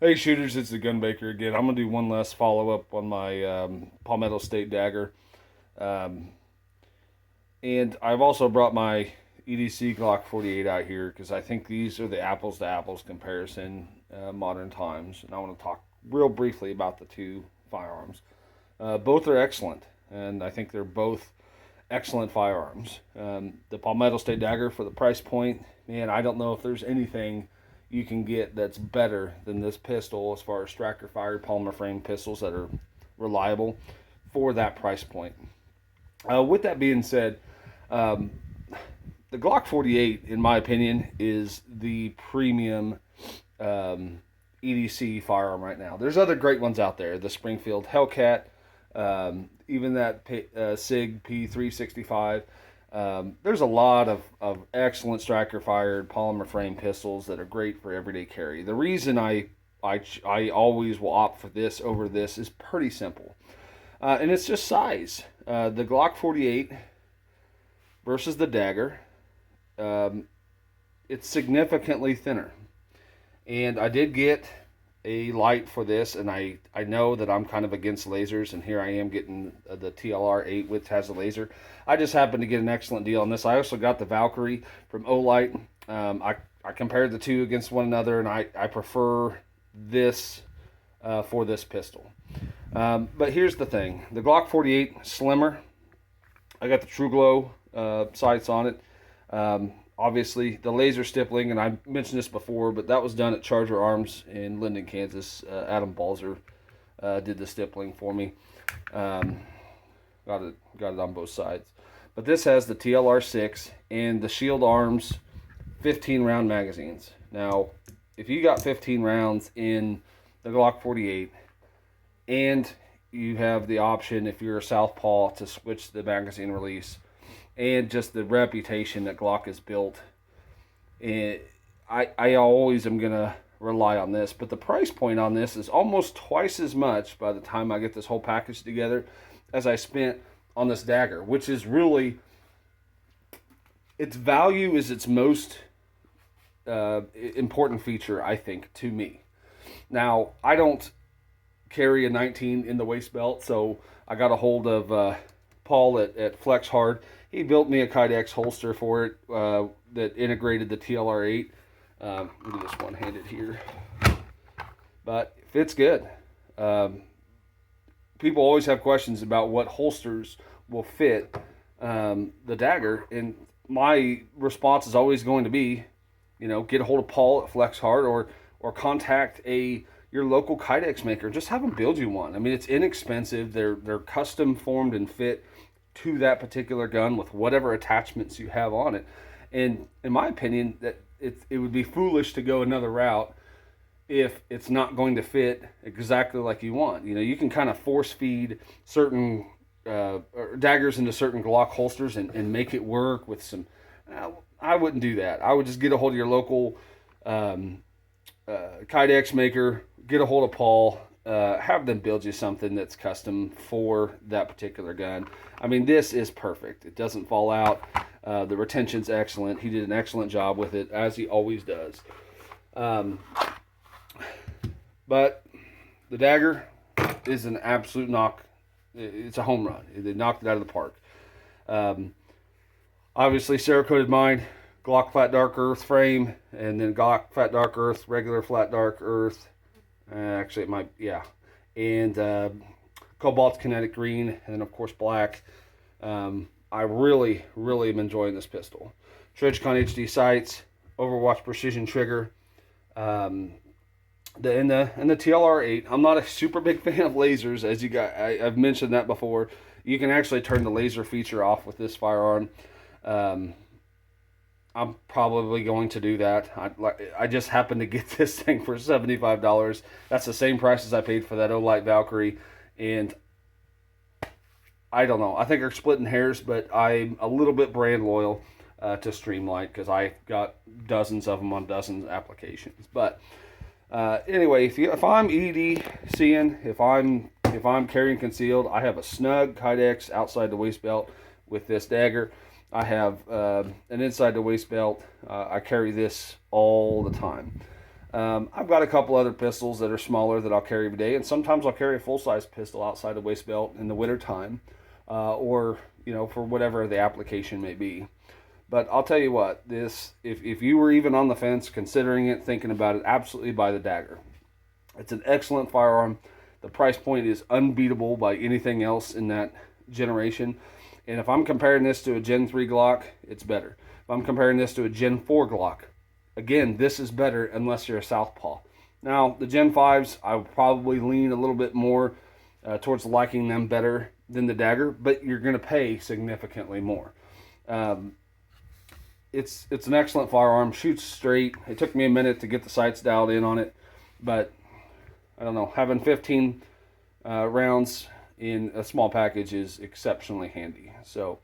Hey shooters, it's the Gunbaker again. I'm gonna do one last follow up on my Palmetto State Dagger, um, and I've also brought my EDC Glock 48 out here because I think these are the apples to apples comparison modern times, and I want to talk real briefly about the two firearms. Both are excellent, and I think they're both excellent firearms. The Palmetto State Dagger for the price point, man, I don't know if there's anything you can get that's better than this pistol as far as striker fired polymer frame pistols that are reliable for that price point. With that being said, um, the Glock 48, in my opinion, is the premium EDC firearm right now. There's other great ones out there. The Springfield Hellcat, even that SIG P365. There's a lot of excellent striker fired polymer frame pistols that are great for everyday carry. The reason I always will opt for this over this is pretty simple, and it's just size. The Glock 48 versus the Dagger, um, it's significantly thinner. And I did get a light for this, and I know that I'm kind of against lasers, and here I am getting the TLR 8, which has a laser. I just happened to get an excellent deal on this. I also got the Valkyrie from Olight. I compared the two against one another, and I prefer this for this pistol. But here's the thing. The Glock 48, slimmer. I got the True Glow sights on it. Obviously, the laser stippling, and I mentioned this before, but that was done at Charger Arms in Linden, Kansas. Adam Balzer did the stippling for me. Got it on both sides. But this has the TLR 6 and the Shield Arms 15 round magazines. Now, if you got 15 rounds in the Glock 48, and you have the option, if you're a southpaw, to switch the magazine release, and just the reputation that Glock has built, and I always am gonna rely on this. But the price point on this is almost twice as much by the time I get this whole package together as I spent on this Dagger, which is really, its value is its most important feature, I think, to me. Now, I don't carry a 19 in the waist belt, so I got a hold of Paul at Flex Hard. He built me a Kydex holster for it that integrated the TLR 8. Let me do this one-handed here. But it fits good. People always have questions about what holsters will fit the Dagger, and my response is always going to be, get a hold of Paul at Flex Hard, or contact your local Kydex maker. Just have them build you one. I mean, it's inexpensive. They're custom formed and fit to that particular gun with whatever attachments you have on it. And in my opinion, that it would be foolish to go another route if it's not going to fit exactly like you want. You can kind of force feed certain daggers into certain Glock holsters and make it work with some. I wouldn't do that. I would just get a hold of your local Kydex maker, get a hold of Paul, have them build you something that's custom for that particular gun. I mean, this is perfect. It doesn't fall out. The retention's excellent. He did an excellent job with it, as he always does. But the Dagger is an absolute knock. It's a home run. They knocked it out of the park. Obviously, Cerakoted mine, Glock Flat Dark Earth frame, and then Glock Flat Dark Earth, regular Flat Dark Earth. Actually, it might, yeah. And Cobalt Kinetic Green, and then, of course, black. I really, really am enjoying this pistol. Tridgecon HD sights, Overwatch Precision Trigger, and the TLR 8. I'm not a super big fan of lasers, as I've mentioned that before. You can actually turn the laser feature off with this firearm. I'm probably going to do that. I just happened to get this thing for $75. That's the same price as I paid for that Olight Valkyrie. And I don't know. I think we're splitting hairs, but I'm a little bit brand loyal to Streamlight because I got dozens of them on dozens of applications. But anyway, if I'm EDCing, if I'm carrying concealed, I have a snug Kydex outside the waist belt with this Dagger. I have an inside the waist belt. I carry this all the time. I've got a couple other pistols that are smaller that I'll carry every day, and sometimes I'll carry a full-size pistol outside the waist belt in the winter time, or for whatever the application may be. But I'll tell you what, if you were even on the fence, considering it, thinking about it, absolutely buy the Dagger. It's an excellent firearm. The price point is unbeatable by anything else in that generation. And if I'm comparing this to a Gen 3 Glock, it's better. If I'm comparing this to a Gen 4 Glock, again, this is better unless you're a southpaw. Now, the Gen 5s, I would probably lean a little bit more towards liking them better than the Dagger, but you're going to pay significantly more. It's an excellent firearm, shoots straight. It took me a minute to get the sights dialed in on it, but I don't know, having 15 rounds in a small package is exceptionally handy. So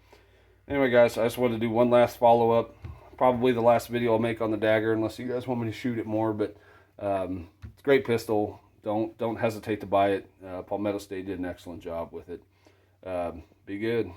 anyway, guys, I just wanted to do one last follow-up. Probably the last video I'll make on the Dagger, unless you guys want me to shoot it more, but it's a great pistol. Don't hesitate to buy it. Palmetto State did an excellent job with it. Be good.